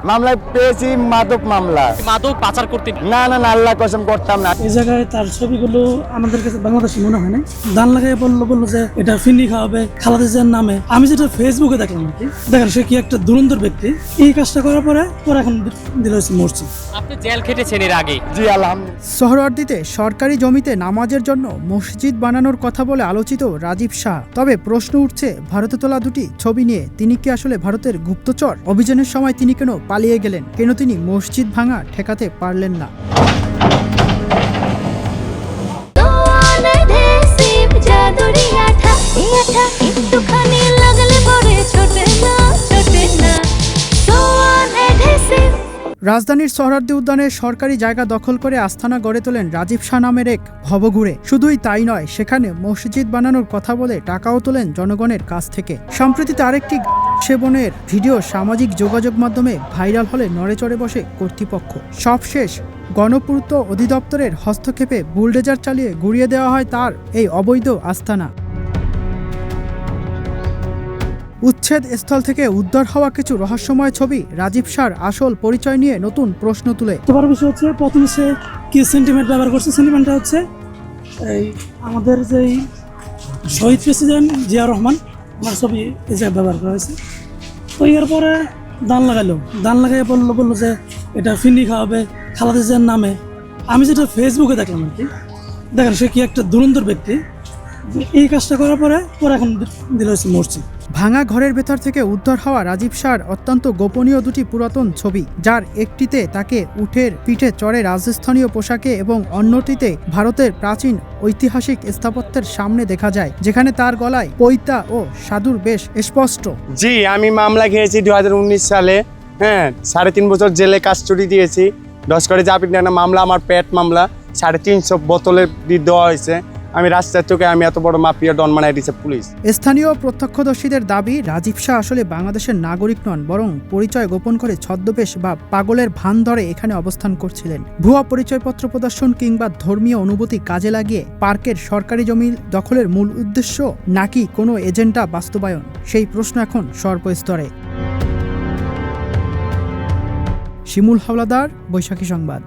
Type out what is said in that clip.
মামলায় পেয়েছি মাদক মামলা। মাদক পাচার করতে না না না, আল্লাহ কসম করতাম না। এই জায়গায় তার ছবিগুলো আমাদের কাছে বাংলাদেশে মনে হয় না। দান লাগাই বললো যে এটা ফিন্নি খাওয়াবে খালাদা জিয়ার নামে। আমি যেটা ফেসবুকে দেখলাম আর কি, দেখেন সে কি একটা দুরন্তর ব্যক্তি। এই কাজটা করার পরে এখন দিল হচ্ছে মরছে। আপনি জেল খেটেছেন এর আগে। জি আলহামদুলিল্লাহ। সোহরাওয়ার্দীতে সরকারি জমিতে নামাজের জন্য মসজিদ বানানোর কথা বলে আলোচিত রাজীব শাহ। তবে প্রশ্ন উঠছে ভারতে তোলা দুটি ছবি নিয়ে, তিনি কি আসলে ভারতের গুপ্তচর? অভিযানের সময় তিনি কেন পালিয়ে গেলেন? কেন তিনি মসজিদ ভাঙা ঠেকাতে পারলেন না? রাজধানীর সোহরাওয়ার্দী উদ্যানে সরকারি জায়গা দখল করে আস্তানা গড়ে তোলেন রাজীব শাহ নামের এক ভবঘুরে। শুধুই তাই নয়, সেখানে মসজিদ বানানোর কথা বলে টাকাও তোলেন জনগণের কাছ থেকে। সম্প্রতি আরেকটি সেবনের ভিডিও সামাজিক যোগাযোগ মাধ্যমে ভাইরাল হলে নড়েচড়ে বসে কর্তৃপক্ষ। সবশেষ গণপূর্ত অধিদপ্তরের হস্তক্ষেপে বুলডোজার চালিয়ে গুড়িয়ে দেওয়া হয় তার এই অবৈধ আস্তানা। উচ্ছেদ স্থল থেকে উদ্ধার হওয়া কিছু রহস্যময় ছবি রাজীব শাহর আসল পরিচয় নিয়ে নতুন প্রশ্ন তুলে। তোমার বিষয় হচ্ছে প্রথমে সে কি সেন্টিমেন্ট ব্যবহার করছে। সেন্টিমেন্টটা হচ্ছে এই আমাদের যেই শহীদ প্রেসিডেন্ট জিয়া রহমান আমার ছবি এই জায়গায় ব্যবহার করা হয়েছে। তো এরপরে দান লাগালো, দান লাগাই বললো যে এটা ফিন্নি খাওয়াবে খালাদা জিয়ার নামে। আমি যেটা ফেসবুকে দেখলাম আর কি, দেখেন সে কি একটা দুরন্তর ব্যক্তি। এই কাজটা করার পরে এখন দিল হচ্ছে মরছে। ভাঙা ঘরের ভেতর থেকে উদ্ধার হওয়া রাজীব শাহর অত্যন্ত গোপনীয় দুটি পুরাতন ছবি, যার একটিতে তাকে উটের পিঠে চড়ে রাজস্থানীয় পোশাকে এবং অন্যটিতে ভারতের প্রাচীন ঐতিহাসিক স্থাপত্যের সামনে দেখা যায়, যেখানে তার গলায় পৈতা ও সাধুর বেশ স্পষ্ট। জি, আমি মামলা খেয়েছি 2019 সালে। 3.5 বছর জেলে কাস্টডি দিয়েছি। 10 করে জাপিটানা মামলা, আমার পেট মামলা। 350 বোতলের দেওয়া হয়েছে। আমি রাস্তার থেকে আমি এত বড় মাফিয়া ডন বানাই দিয়েছে পুলিশ। স্থানীয় প্রত্যক্ষদর্শীদের দাবি, রাজীব শাহ আসলে বাংলাদেশের নাগরিক নন, বরং পরিচয় গোপন করে ছদ্মবেশ বা পাগলের ভান ধরে এখানে অবস্থান করছিলেন। ভুয়া পরিচয়পত্র প্রদর্শন কিংবা ধর্মীয় অনুভূতি কাজে লাগিয়ে পার্কের সরকারি জমি দখলের মূল উদ্দেশ্য, নাকি কোনো এজেন্ডা বাস্তবায়ন? সেই প্রশ্ন এখন সর্বস্তরে। শিমুল হাওলাদার, বৈশাখী সংবাদ।